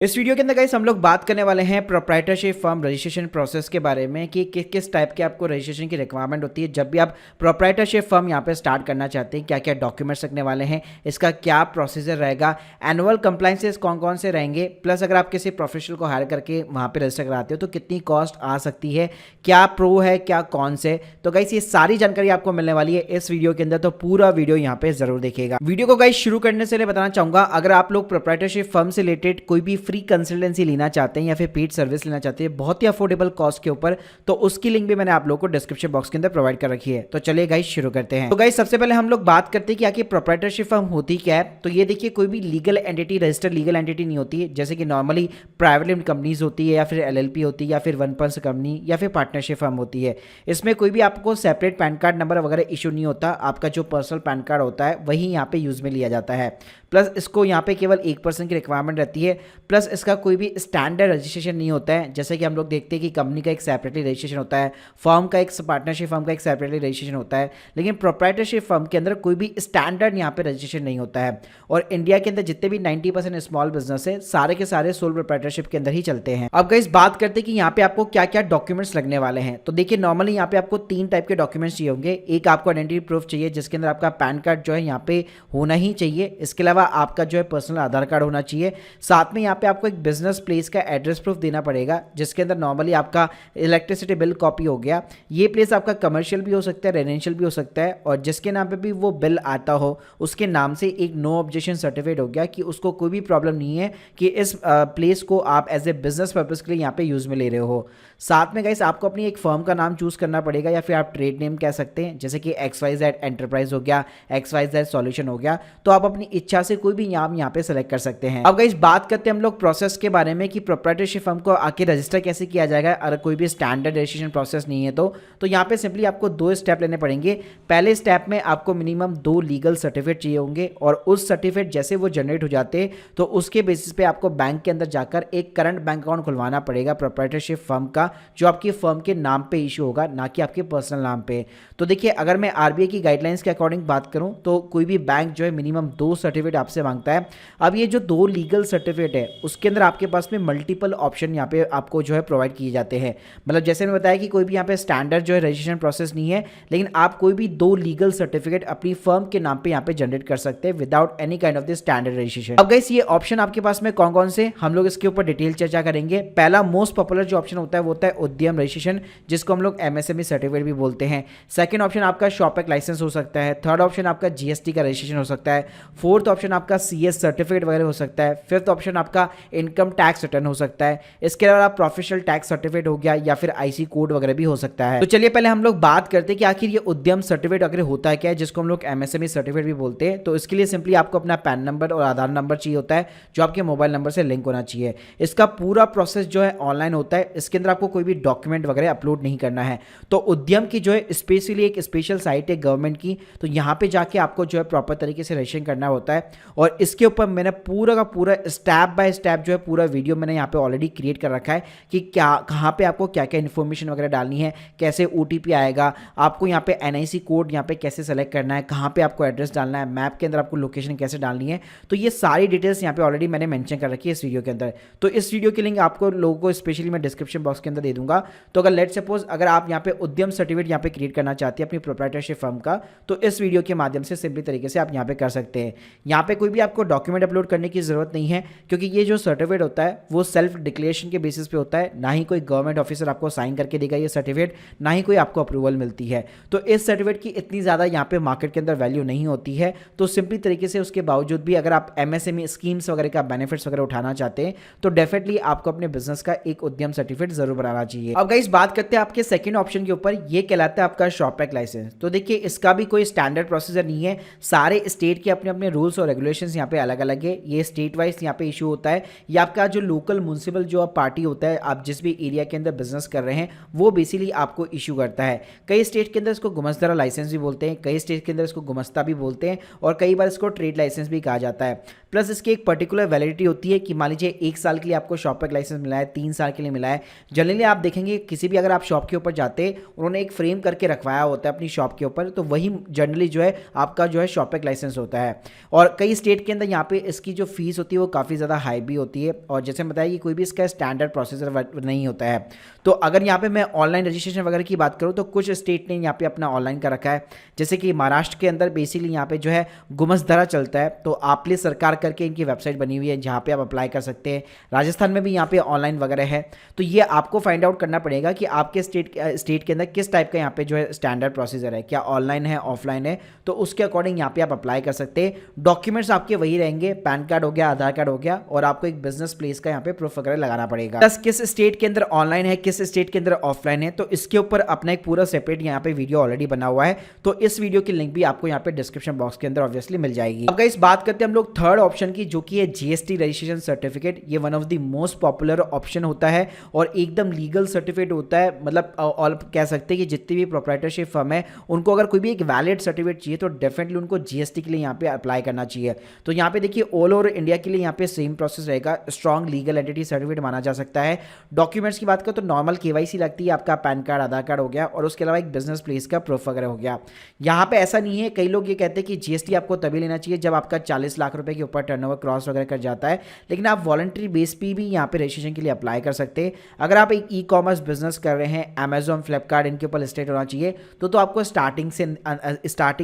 इस वीडियो के अंदर गाइस हम लोग बात करने वाले हैं प्रोप्राइटरशिप फर्म रजिस्ट्रेशन प्रोसेस के बारे में कि किस टाइप के आपको रजिस्ट्रेशन की रिक्वायरमेंट होती है जब भी आप प्रोप्राइटरशिप फर्म यहाँ पे स्टार्ट करना चाहते हैं। क्या क्या डॉक्यूमेंट्स रखने वाले हैं, इसका क्या प्रोसीजर रहेगा, एनुअल कंप्लाइंसेस कौन कौन से रहेंगे, प्लस अगर आप किसी प्रोफेशनल को हायर करके वहाँ पे रजिस्टर कराते हो तो कितनी कॉस्ट आ सकती है, क्या प्रो है क्या कौन से। तो गाइस ये सारी जानकारी आपको मिलने वाली है इस वीडियो के अंदर, तो पूरा वीडियो यहाँ पे जरूर देखिएगा। वीडियो को गाइस शुरू करने से बताना चाहूंगा, अगर आप लोग प्रोप्राइटरशिप फर्म से रिलेटेड कोई भी फ्री कंसल्टेंसी लेना चाहते हैं या फिर पेड सर्विस लेना चाहते हैं बहुत ही अफोर्डेबल कॉस्ट के ऊपर, तो उसकी लिंक भी मैंने आप लोगों को डिस्क्रिप्शन बॉक्स के अंदर प्रोवाइड कर रखी है। तो चलिए गाइस शुरू करते हैं। तो गाइस सबसे पहले हम लोग बात करते हैं कि आखिर प्रोप्राइटरशिप फर्म होती क्या है। तो ये देखिए, कोई भी legal entity, registered legal entity नहीं होती है, जैसे कि नॉर्मली प्राइवेट लिमिटेड कंपनीज होती है या फिर एलएलपी होती है या फिर वन पर्सन कंपनी या फिर पार्टनरशिप फर्म होती है। इसमें कोई भी आपको सेपरेट पैन कार्ड नंबर वगैरह इशू नहीं होता, आपका जो पर्सनल पैन कार्ड होता है वही यहाँ पे यूज में लिया जाता है। प्लस इसको यहाँ पे केवल 1% की रिक्वायरमेंट रहती है। प्लस इसका कोई भी स्टैंडर्ड रजिस्ट्रेशन नहीं होता है, जैसे कि हम लोग देखते हैं कि कंपनी का एक सेपरेटली रजिस्ट्रेशन होता है, फर्म का एक पार्टनरशिप फर्म का एक सेपरेटली रजिस्ट्रेशन होता है, लेकिन प्रोप्राइटरशिप फर्म के अंदर कोई भी स्टैंडर्ड यहाँ पे रजिस्ट्रेशन नहीं होता है। और इंडिया के अंदर जितने भी 90% स्मॉल बिजनेस है सारे के सारे सोल प्रोप्राइटरशिप के अंदर ही चलते हैं। अब गाइस बात करते हैं कि यहाँ पे आपको क्या क्या डॉक्यूमेंट्स लगने वाले हैं। तो देखिए, नॉर्मली यहाँ पे आपको 3 टाइप के डॉक्यूमेंट्स चाहिए होंगे। एक आपको आइडेंटिटी प्रूफ चाहिए जिसके अंदर आपका पैन कार्ड जो है यहाँ पे होना ही चाहिए। इसके अलावा आपका जो है पर्सनल आधार कार्ड होना चाहिए। साथ में यहाँ पे आपको एक बिजनेस प्लेस का एड्रेस प्रूफ देना पड़ेगा, जिसके अंदर नॉर्मली आपका इलेक्ट्रिसिटी बिल कॉपी हो गया। ये प्लेस आपका कमर्शियल भी हो सकता है, रेजिडेंशियल भी हो सकता है, और जिसके नाम पे भी वो बिल आता हो उसके नाम से एक नो ऑब्जेक्शन सर्टिफिकेट हो गया कि उसको कोई भी प्रॉब्लम नहीं है कि इस प्लेस को आप एज ए बिजनेस पर्पज के लिए यहाँ पे यूज में ले रहे हो। साथ में गाइस आपको अपनी एक फर्म का नाम चूज करना पड़ेगा, या फिर आप ट्रेड नेम कह सकते हैं, जैसे कि XYZ एंटरप्राइज हो गया, XYZ सॉल्यूशन हो गया। तो आप अपनी इच्छा से कोई भी नाम यहाँ पे सेलेक्ट कर सकते हैं। अब गाइस बात करते हैं हम लोग प्रोसेस के बारे में कि प्रोप्राइटरशिप फर्म को आखिर रजिस्टर कैसे किया जाएगा अगर कोई भी स्टैंडर्ड रजिस्ट्रेशन प्रोसेस नहीं है। तो यहाँ पे सिंपली आपको 2 स्टेप लेने पड़ेंगे। पहले स्टेप में आपको मिनिमम 2 लीगल सर्टिफिकेट चाहिए होंगे, और उस सर्टिफिकेट जैसे वो जनरेट हो जाते हैं तो उसके बेसिस पे आपको बैंक के अंदर जाकर एक करंट बैंक अकाउंट खुलवाना पड़ेगा प्रोप्राइटरशिप फर्म का, जो आपकी फर्म के नाम पे इशू होगा, ना कि आपके पर्सनल नाम पे। तो देखिए, अगर मैं आरबीआई की गाइडलाइंस के अकॉर्डिंग बात करूं तो कोई भी बैंक जो है मिनिमम 2 सर्टिफिकेट आपसे मांगता है। अब ये जो 2 लीगल सर्टिफिकेट है उसके अंदर आपके पास में मल्टीपल ऑप्शन यहाँ पे आपको जो है प्रोवाइड किए जाते हैं। मतलब जैसे मैं बताया कि कोई भी यहाँ पे स्टैंडर्ड जो है रजिस्ट्रेशन प्रोसेस नहीं है, लेकिन आप कोई भी 2 लीगल सर्टिफिकेट अपनी फर्म के नाम पे यहाँ पे जनरेट कर सकते हैं without any kind of the standard registration. अब गाइस ये ऑप्शन आपके पास में कौन कौन से, हम लोग इसके ऊपर डिटेल चर्चा करेंगे। पहला मोस्ट पॉपुलर जो ऑप्शन होता है वो होता है उद्यम रजिस्ट्रेशन, जिसको हम लोग MSME सर्टिफिकेट भी बोलते हैं। सेकंड ऑप्शन आपका शॉप एक्ट लाइसेंस हो सकता है। थर्ड ऑप्शन आपका GST का रजिस्ट्रेशन हो सकता है। फोर्थ ऑप्शन आपका CS सर्टिफिकेट वगैरह हो सकता है। फिफ्थ ऑप्शन आपका इनकम टैक्स रिटर्न हो सकता है। इसके अलावा प्रोफेशनल टैक्स सर्टिफिकेट हो गया, या फिर IC कोड वगैरह भी हो सकता है। तो चलिए पहले हम लोग बात करते हैं कि आखिर ये उद्यम सर्टिफिकेट वगैरह होता है क्या है, जिसको हम लोग MSME सर्टिफिकेट भी बोलते हैं। तो इसके लिए सिंपली आपको अपना पैन नंबर और आधार नंबर चाहिए होता है, जो आपके मोबाइल नंबर से लिंक होना चाहिए। इसका पूरा प्रोसेस जो है ऑनलाइन होता है, इसके अंदर आपको कोई भी डॉक्यूमेंट वगैरह अपलोड नहीं करना है। तो उद्यम की जो है स्पेशली एक स्पेशल साइट है गवर्नमेंट की, तो यहाँ पे जाके आपको जो है प्रॉपर तरीके से रजिस्ट्रेशन करना होता है। और इसके ऊपर मैंने पूरा का पूरा स्टेप बाय स्टेप जो है पूरा वीडियो मैंने यहाँ पे ऑलरेडी क्रिएट कर रखा है कि क्या कहाँ पे आपको क्या क्या इन्फॉर्मेशन वगैरह डालनी है, कैसे OTP आएगा, आपको यहाँ पे NIC कोड यहाँ पे कैसे सेलेक्ट करना है, कहाँ पे आपको एड्रेस डालना है, मैप के अंदर आपको लोकेशन कैसे डालनी है। तो ये सारी डिटेल्स यहाँ पे ऑलरेडी मैंने मेंशन कर रखी है इस वीडियो के अंदर। तो इस वीडियो की लिंक आपको लोगों को स्पेशली मैं डिस्क्रिप्शन बॉक्स के अंदर दे दूंगा। तो अगर लेट सपोज अगर आप यहाँ पे उद्यम सर्टिफिकेट यहाँ पे क्रिएट करना चाहते हैं अपनी प्रोप्राइटरशिप फर्म का, तो इस वीडियो के माध्यम से सिंपली तरीके से आप यहाँ पे कर सकते हैं। यहाँ पे कोई भी आपको डॉक्यूमेंट अपलोड करने की जरूरत नहीं है, क्योंकि ये जो सर्टिफिकेट होता है वो सेल्फ डिक्लेरेशन के बेसिस पे होता है। ना ही कोई गवर्नमेंट ऑफिसर आपको साइन करके देगा ये सर्टिफिकेट, ना ही कोई आपको अप्रूवल मिलती है। तो इस सर्टिफिकेट की इतनी ज़्यादा यहाँ पे मार्केट के अंदर वैल्यू नहीं होती है। तो सिंपली तरीके से उसके बावजूद भी अगर आप MSME स्कीम्स वगैरह का बेनिफिट्स वगैरह उठाना चाहते हैं तो डेफिनेटली आपको अपने बिजनेस का एक उद्यम सर्टिफिकेट जरूर बनाना चाहिए। अब गाइस बात करते हैं आपके सेकंड ऑप्शन के ऊपर, ये कहलाता है आपका शॉप एक्ट लाइसेंस। तो देखिए, इसका भी कोई स्टैंडर्ड प्रोसीजर नहीं है, सारे स्टेट के अपने अपने रूल्स और रेगुलेशंस यहाँ पे अलग अलग है। ये स्टेट वाइज यहाँ पे इशू होता है, या आपका जो लोकल म्युनिसिपल जो पार्टी होता है, आप जिस भी एरिया के अंदर बिजनेस कर रहे हैं वो बेसिकली आपको इशू करता है। कई स्टेट के अंदर इसको गुमस्तारा लाइसेंस भी बोलते हैं, कई स्टेट के अंदर इसको गुमस्ता भी बोलते हैं, और कई बार इसको ट्रेड लाइसेंस भी कहा जाता है। प्लस इसकी एक पर्टिकुलर वैलिडिटी होती है कि मान लीजिए 1 साल के लिए आपको शॉप एक्ट लाइसेंस मिला है, 3 साल के लिए मिला है। जनरली आप देखेंगे किसी भी अगर आप शॉप के ऊपर जाते हैं, उन्होंने एक फ्रेम करके रखवाया होता है अपनी शॉप के ऊपर, तो वही जनरली जो है आपका जो है शॉप एक्ट लाइसेंस होता है। और कई स्टेट के अंदर यहाँ पे इसकी जो फीस होती है वो काफ़ी ज़्यादा हाई भी होती है, और जैसे बताया कि कोई भी इसका स्टैंडर्ड प्रोसीजर नहीं होता है। तो अगर यहाँ पे मैं ऑनलाइन रजिस्ट्रेशन वगैरह की बात करूँ तो कुछ स्टेट ने यहाँ पे अपना ऑनलाइन का रखा है, जैसे कि महाराष्ट्र के अंदर बेसिकली यहाँ पे जो है गुमसधरा चलता है, तो आपले सरकार करके इनकी वेबसाइट बनी हुई है जहाँ पे आप अप्लाई कर सकते हैं। राजस्थान में भी यहाँ पे ऑनलाइन वगैरह है, तो ये आपको फाइंड आउट करना पड़ेगा कि आपके स्टेट के अंदर किस टाइप का यहाँ पे जो है स्टैंडर्ड प्रोसीजर है, क्या ऑनलाइन है ऑफलाइन है, तो उसके अकॉर्डिंग यहाँ पे आप अप्लाई कर सकते हैं। डॉक्यूमेंट्स आपके वही रहेंगे, पैन कार्ड हो गया, आधार कार्ड हो गया, और आपको एक बिजनेस प्लेस का यहाँ पे प्रूफ वगैरह लगाना पड़ेगा। प्लस किस स्टेट के अंदर ऑनलाइन है, किस स्टेट के अंदर ऑफलाइन है, तो इसके ऊपर अपना एक पूरा सेपरेट यहाँ पे वीडियो ऑलरेडी बना हुआ है, तो इस वीडियो की लिंक भी आपको यहाँ पे डिस्क्रिप्शन बॉक्स के अंदर ऑब्वियसली मिल जाएगी। अब गाइस बात करते हैं हम लोग थर्ड ऑप्शन की, जो कि है जीएसटी रजिस्ट्रेशन सर्टिफिकेट। ये one of the most popular option होता है और एकदम लीगल सर्टिफिकेट होता है, मतलब ऑल कह सकते हैं कि जितनी भी प्रोप्राइटरशिप फर्म है उनको अगर कोई भी एक वैलिड सर्टिफिकेट चाहिए तो डेफिनेटली उनको जीएसटी के लिए यहाँ पे अप्लाई करना चाहिए। तो यहाँ पे देखिए ऑल ओवर इंडिया के लिए यहाँ पे सेम प्रोसेस रहेगा, स्ट्रॉन्ग लीगल एंटिटी सर्टिफिकेट माना जा सकता है। डॉक्यूमेंट्स की बात करें तो नॉर्मल केवाईसी लगती है, आपका पैन कार्ड, आधार कार्ड हो गया, और उसके अलावा एक बिजनेस प्लेस का प्रूफ वगैरह हो गया। यहाँ पे ऐसा नहीं है, कई लोग ये कहते हैं कि जीएसटी आपको तभी लेना चाहिए जब आपका 40 लाख रुपए के ऊपर टर्नओवर क्रॉस वगैरह कर जाता है, लेकिन आप वॉलंटरी बेस पे भी यहाँ पे रजिस्ट्रेशन के लिए अप्लाई कर सकते हैं। अगर आप एक ई कॉमर्स बिजनेस कर रहे हैं, अमेजॉन, फ्लिपकार्ट, इनके ऊपर लिस्टेड होना चाहिए, तो आपको स्टार्टिंग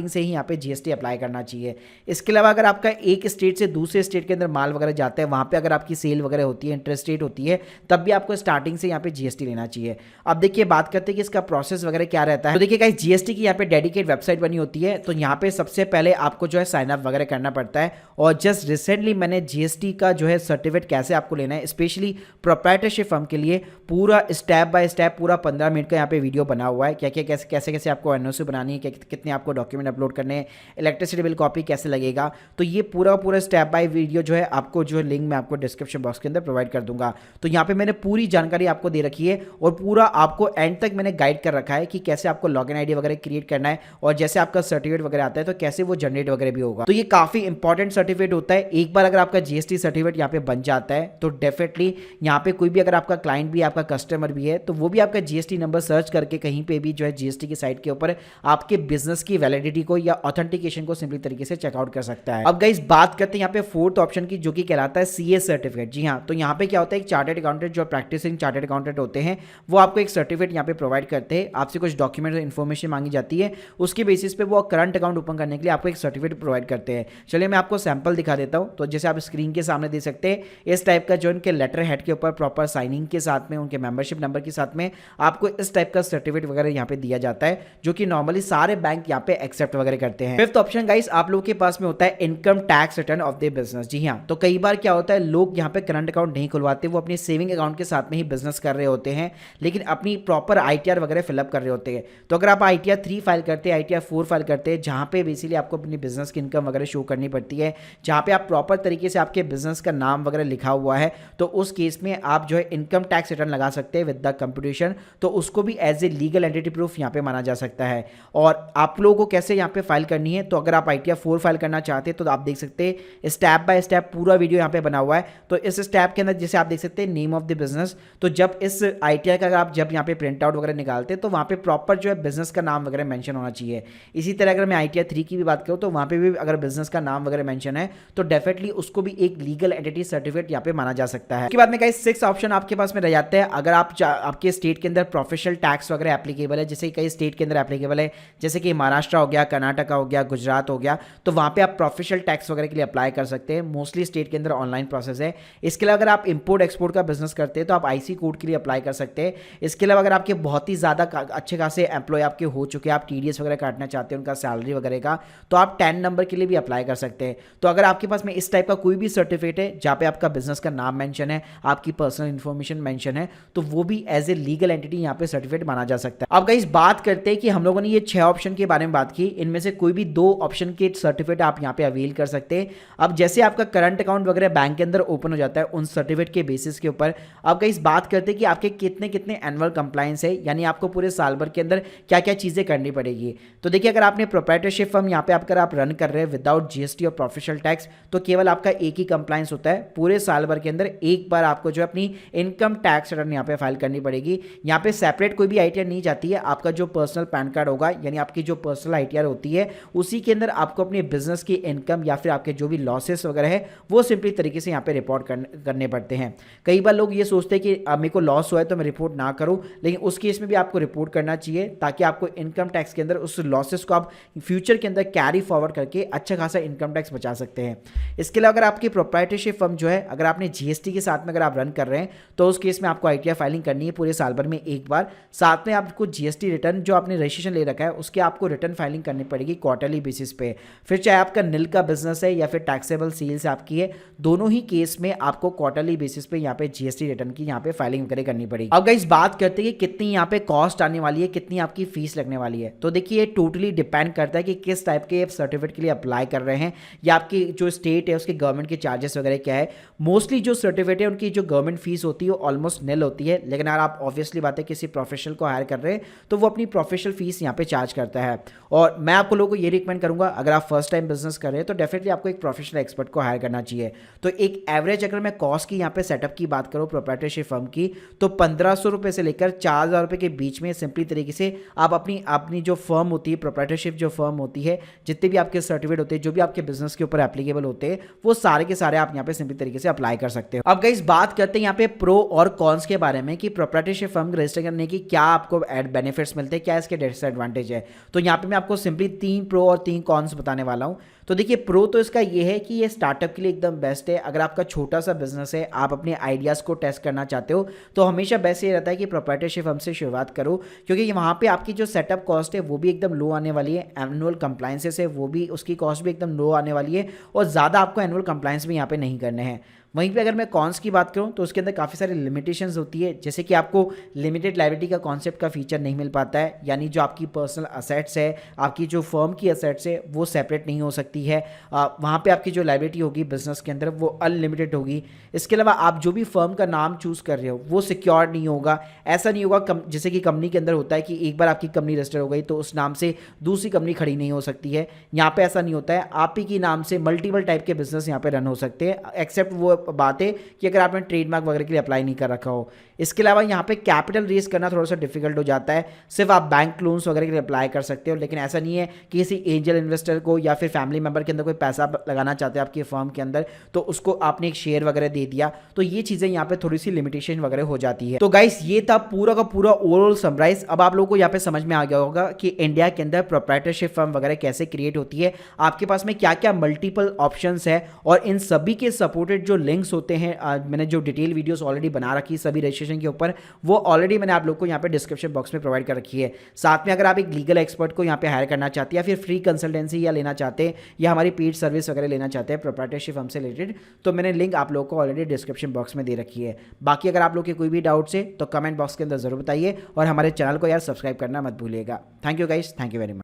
से ही यहाँ पे जीएसटी अप्लाई करना चाहिए। इसके अलावा अगर आपका एक स्टेट से दूसरे स्टेट के अंदर माल वगैरह जाता है, वहाँ पे अगर आपकी सेल वगैरह होती है, इंटरेस्टेड होती है, तब भी आपको स्टार्टिंग से यहाँ पे जीएसटी लेना चाहिए। अब देखिए बात करते हैं कि इसका प्रोसेस वगैरह क्या रहता है। तो देखिए गाइस, जीएसटी की यहाँ पे डेडिकेट वेबसाइट बनी होती है, तो यहाँ पे सबसे पहले आपको जो है साइन अप वगैरह करना पड़ता है। और जस्ट रिसेंटली मैंने जीएसटी का जो है सर्टिफिकेट कैसे आपको लेना है, स्पेशली प्रोप्राइटरशिप फर्म के लिए पूरा स्टेप बाय स्टेप पूरा 15 मिनट का यहाँ पे वीडियो बना हुआ है। क्या क्या कैसे कैसे आपको एनओसी बनानी है, कितने आपको डॉक्यूमेंट अपलोड करने हैं, इलेक्ट्रिसिटी बिल कॉपी कैसे लगेगा, तो ये पूरा स्टेप बाय वीडियो जो है आपको जो लिंक मैं आपको डिस्क्रिप्शन बॉक्स के अंदर प्रोवाइड कर दूंगा। तो यहाँ पे मैंने पूरी जानकारी आपको दे रखी है और पूरा आपको एंड तक मैंने गाइड कर रखा है कि कैसे आपको लॉगिन आईडी वगैरह क्रिएट करना है, और जैसे आपका सर्टिफिकेट वगैरह आता है तो कैसे वो जनरेट वगैरह भी होगा। तो ये काफी इंपॉर्टेंट सर्टिफिकेट होता है। एक बार अगर आपका जीएसटी सर्टिफिकेट यहाँ पे बन जाता है तो डेफिनेटली यहाँ पे कोई भी अगर आपका क्लाइंट भी है, आपका कस्टमर भी है, तो वो भी आपका जीएसटी नंबर सर्च करके कहीं पे भी जो है जीएसटी की साइट के ऊपर आपके बिजनेस की वैलिडिटी को या ऑथेंटिकेशन को सिंपली तरीके से चेकआउट कर सकता है। अब गाइस बात करते हैं यहाँ पे फोर्थ ऑप्शन की, जो कि कहलाता है सीए सर्टिफिकेट। जी हाँ, तो यहाँ पे क्या होता है, एक चार्टर्ड अकाउंटेंट जो प्रैक्टिसिंग चार्टर्ड अकाउंटेंट होते हैं वो आपको एक सर्टिफिकेट यहाँ पे प्रोवाइड करते हैं। आपसे कुछ डॉक्यूमेंट इन्फॉर्मेशन मांगी जाती है, उसके बेसिस पे वो करंट अकाउंट ओपन करने के लिए आपको एक सर्टिफिकेट प्रोवाइड करते हैं। चलिए मैं आपको सैंपल दिखा देता हूँ। तो जैसे आप स्क्रीन के सामने देख सकते हैं, इस टाइप का जो उनके लेटर हेड के ऊपर प्रॉपर साइनिंग के साथ में, उनके मेंबरशिप नंबर के साथ में आपको इस टाइप का सर्टिफिकेट वगैरह यहाँ पे दिया जाता है, जो कि नॉर्मली सारे बैंक यहाँ पे एक्सेप्ट वगैरह करते हैं। फिफ्थ ऑप्शन गाइस आप लोगों के पास में होता है income tax return of the business. जी हाँ, तो कई बार क्या होता है, लोग यहाँ पे करंट अकाउंट नहीं खुलवाते, वो अपने सेविंग अकाउंट के साथ में ही बिजनेस कर रहे होते हैं, लेकिन अपनी प्रॉपर आईटीआर वगैरह फिलअप कर रहे होते हैं। तो अगर आप आईटीआर 3 फाइल करते हैं, आईटीआर 4 फाइल करते हैं, जहाँ पे बेसिकली आपको अपनी बिजनेस की इनकम वगैरह शो करनी पड़ती है, जहाँ पे आप प्रॉपर तरीके से आपके बिजनेस का नाम वगैरह लिखा हुआ है, तो उस केस में आप जो है इनकम टैक्स रिटर्न लगा सकते हैं विद द कंप्यूटेशन, तो उसको भी as a legal entity proof यहाँ पे माना जा सकता है। और आप लोगों को कैसे यहाँ पे फाइल करनी है, तो अगर आप आईटीआर 4 फाइल करना चाहते हैं तो आप देख सकते हैं स्टेप बाय स्टेप पूरा वीडियो यहाँ पे बना हुआ है। तो इस स्टेप के अंदर जैसे आप देख सकते हैं नेम ऑफ द बिजनेस, तो जब इस आईटीआर का आप जब यहाँ पे प्रिंट आउट वगैरह निकालते हैं तो वहाँ पे प्रॉपर जो है बिजनेस का नाम वगैरह मेंशन होना चाहिए। इसी तरह अगर मैं आईटीआर 3 की भी बात करूँ तो वहाँ पे भी अगर बिजनेस का नाम वगैरह मेंशन है तो डेफिनेटली उसको भी एक लीगल एंटिटी सर्टिफिकेट यहाँ पे माना जा सकता है। उसके बाद में गाइस 6 ऑप्शन आपके पास में रह जाते हैं। अगर आप आपके स्टेट के अंदर प्रोफेशनल टैक्स वगैरह एप्लीकेबल है, जैसे कई स्टेट के अंदर एप्लीकेबल है, जैसे कि महाराष्ट्र हो गया, कर्नाटका हो गया, गुजरात हो गया, तो वहाँ पे आप प्रोफेशनल टैक्स वगैरह के लिए अप्लाई कर सकते हैं। मोस्टली स्टेट के अंदर ऑनलाइन प्रोसेस है। इसके अलावा अगर आप इंपोर्ट एक्सपोर्ट का बिजनेस करते हैं तो आप आईसी कोड के लिए अप्लाई कर सकते हैं। इसके अलावा अगर आपके बहुत ही ज़्यादा अच्छे खासे एम्प्लॉय आपके हो चुके हैं, आप टीडीएस वगैरह काटना चाहते हैं उनका सैलरी वगैरह का, तो आप 10 नंबर के लिए भी अप्लाई कर सकते हैं। तो अगर आपके पास में इस टाइप का कोई भी सर्टिफिकेट है जहाँ पे आपका बिजनेस का नाम मेंशन है, आपकी पर्सनल इन्फॉर्मेशन मेंशन है, तो वो भी एज ए लीगल एंटिटी यहाँ पे सर्टिफिकेट माना जा सकता है। अब गाइस बात करते हैं कि हम लोगों ने ये 6 ऑप्शन के बारे में बात की, इनमें से कोई भी 2 ऑप्शन के सर्टिफिकेट आप यहाँ पे अवेल कर सकते हैं। अब जैसे आपका करंट अकाउंट वगैरह बैंक के अंदर ओपन हो जाता है उन सर्टिफिकेट के बेसिस के ऊपर, अब गाइस बात करते हैं कि आपके कितने कितने एनुअल कंप्लायंस है, यानी आपको पूरे साल भर के अंदर क्या क्या चीजें करनी पड़ेगी। तो देखिए अगर आपने प्रोप्राइटरशिप फर्म यहाँ पे अगर आप रन कर रहे हैं विदाउट जीएसटी और प्रोफेशनल टैक्स, तो केवल आपका एक ही कंप्लायंस होता है। पूरे साल भर के अंदर एक बार आपको जो अपनी इनकम टैक्स रिटर्न यहाँ पे फाइल करनी पड़ेगी। यहाँ पे सेपरेट कोई भी आईटीआर नहीं जाती है। आपका जो पर्सनल पैन कार्ड होगा, यानी आपकी जो पर्सनल आईटीआर होती है, उसी के अंदर आपको अपने बिजनेस की इनकम इनकम या फिर आपके जो भी लॉसेस वगैरह है वो सिंपली तरीके से यहाँ पे रिपोर्ट करने पड़ते हैं। कई बार लोग ये सोचते हैं कि अब मेरे को लॉस हुआ है तो मैं रिपोर्ट ना करूँ, लेकिन उस केस में भी आपको रिपोर्ट करना चाहिए ताकि आपको इनकम टैक्स के अंदर उस लॉसेस को आप फ्यूचर के अंदर कैरी फॉरवर्ड करके अच्छा खासा इनकम टैक्स बचा सकते हैं। इसके अलावा अगर आपकी प्रोप्राइटरशिप फर्म जो है अगर आपने जीएसटी के साथ में अगर आप रन कर रहे हैं तो उस केस में आपको आईटीआर फाइलिंग करनी है पूरे साल भर में एक बार। साथ में आपको जीएसटी रिटर्न जो आपने रजिस्ट्रेशन ले रखा है उसके आपको रिटर्न फाइलिंग करनी पड़ेगी क्वार्टरली बेसिस पे। फिर चाहे आपका नील का बिजनेस है या फिर टैक्सेबल सेल्स आपकी है, दोनों ही केस में आपको क्वार्टरली बेसिस पे यहाँ पे जीएसटी रिटर्न की यहाँ पे फाइलिंग वगैरह करनी पड़ेगी। अब गाइस बात करते हैं कि कितनी यहाँ पे कॉस्ट आने वाली है, कितनी आपकी फीस लगने वाली है। तो देखिए टोटली डिपेंड करता है कि किस टाइप के सर्टिफिकेट के लिए अप्लाई कर रहे हैं या आपकी जो स्टेट है उसके गवर्नमेंट के चार्जेस वगैरह क्या है। मोस्टली जो सर्टिफिकेट है उनकी जो गवर्नमेंट फीस होती है वो ऑलमोस्ट निल होती है, लेकिन अगर आप ऑब्वियसली बात है किसी प्रोफेशनल को हायर कर रहे हैं तो वो अपनी प्रोफेशनल फीस यहाँ पे चार्ज करता है। और मैं आपको लोगों को ये रिकमेंड करूंगा अगर आप फर्स्ट टाइम बिजनेस कर रहे हैं तो डेफिनेटली आपको एक प्रोफेशनल एक्सपर्ट को हायर करना चाहिए। तो एक एवरेज अगर मैं कॉस्ट की यहाँ पे सेटअप की बात करूँ प्रोप्राइटरशिप फर्म की तो 1500 रुपये से लेकर 4000 रुपये के बीच में सिंपली तरीके से आप अपनी जो फर्म होती है प्रोप्राइटरशिप जो फर्म होती है, जितने भी आपके सर्टिफिकेट होते हैं जो भी आपके बिजनेस के ऊपर एप्लीकेबल होते हैं वो सारे के सारे आप यहाँ पे सिंपली तरीके से अप्लाई कर सकते हो। अब गाइस बात करते हैं यहाँ पे प्रो और कॉन्स के बारे में कि प्रोप्राइटरशिप फर्म रजिस्टर करने की क्या आपको एड बेनिफिट्स मिलते हैं, क्या इसके डिसएडवांटेज है। तो यहाँ पे मैं आपको सिंपली 3 प्रो और 3 कॉन्स बताने वाला हूँ। तो देखिए प्रो तो इसका ये है कि ये स्टार्टअप के लिए एकदम बेस्ट है। अगर आपका छोटा सा बिजनेस है, आप अपने आइडियाज़ को टेस्ट करना चाहते हो तो हमेशा बेस्ट ये रहता है कि प्रोप्राइटरशिप फर्म से शुरुआत करो, क्योंकि वहाँ पे आपकी जो सेटअप कॉस्ट है वो भी एकदम लो आने वाली है, एनुअल कंप्लाइंसेस है वो भी उसकी कॉस्ट भी एकदम लो आने वाली है और ज़्यादा आपको एनुअल कंप्लाइंस भी यहाँ पे नहीं करने हैं। वहीं पे अगर मैं कॉन्स की बात करूं तो उसके अंदर काफ़ी सारी लिमिटेशंस होती है, जैसे कि आपको लिमिटेड लायबिलिटी का कॉन्सेप्ट का फीचर नहीं मिल पाता है, यानी जो आपकी पर्सनल असेट्स है, आपकी जो फर्म की असेट्स है वो सेपरेट नहीं हो सकती है। वहाँ पे आपकी जो लायबिलिटी होगी बिजनेस के अंदर वो अनलिमिटेड होगी। इसके अलावा आप जो भी फर्म का नाम चूज़ कर रहे हो वो सिक्योर नहीं होगा। ऐसा नहीं होगा जैसे कि कंपनी के अंदर होता है कि एक बार आपकी कंपनी रजिस्टर हो गई तो उस नाम से दूसरी कंपनी खड़ी नहीं हो सकती है। यहाँ पे ऐसा नहीं होता है, आप ही के नाम से मल्टीपल टाइप के बिजनेस यहाँ पे रन हो सकते हैं, एक्सेप्ट वो बात है कि अगर आपने ट्रेडमार्क वगैरह के लिए अप्लाई नहीं कर रखा हो। इसके अलावा यहाँ पे कैपिटल रेज करना थोड़ा सा डिफिकल्ट हो जाता है। सिर्फ आप बैंक लोन्स वगैरह के लिए अप्लाई कर सकते हो, लेकिन ऐसा नहीं है कि किसी एंजल इन्वेस्टर को या फिर फैमिली मेंबर के अंदर कोई पैसा लगाना चाहते हैं आपकी फर्म के अंदर तो उसको आपने एक शेयर वगैरह दे दिया, तो ये चीज़ें यहाँ पे थोड़ी सी लिमिटेशन वगैरह हो जाती है। तो गाइस ये था पूरा का पूरा ओवरऑल समराइज। अब आप लोगों को यहाँ पे समझ में आ गया होगा कि इंडिया के अंदर प्रोप्राइटरशिप फर्म वगैरह कैसे क्रिएट होती है, आपके पास में क्या क्या मल्टीपल ऑप्शंस है और इन सभी के सपोर्टेड जो लिंक्स होते हैं, मैंने जो डिटेल वीडियोस ऑलरेडी बना रखी सभी रजिस्ट्रेशन के ऊपर वो ऑलरेडी मैंने आप लोग को यहाँ पे डिस्क्रिप्शन बॉक्स में प्रोवाइड कर रखी है। साथ में अगर आप एक लीगल एक्सपर्ट को यहाँ पे हायर करना चाहते हैं या फिर फ्री कंसल्टेंसी या लेना चाहते हैं या हमारी पेड सर्विस वगैरह लेना चाहते हैं प्रोप्राइटरशिप फर्म से रिलेटेड, तो मैंने लिंक आप लोग को ऑलरेडी डिस्क्रिप्शन बॉक्स में दे रखी है। बाकी अगर आप लोग के कोई भी डाउट्स है तो कमेंट बॉक्स के अंदर जरूर बताइए और हमारे चैनल को यार सब्सक्राइब करना मत भूलिएगा। Thank you guys, thank you very much.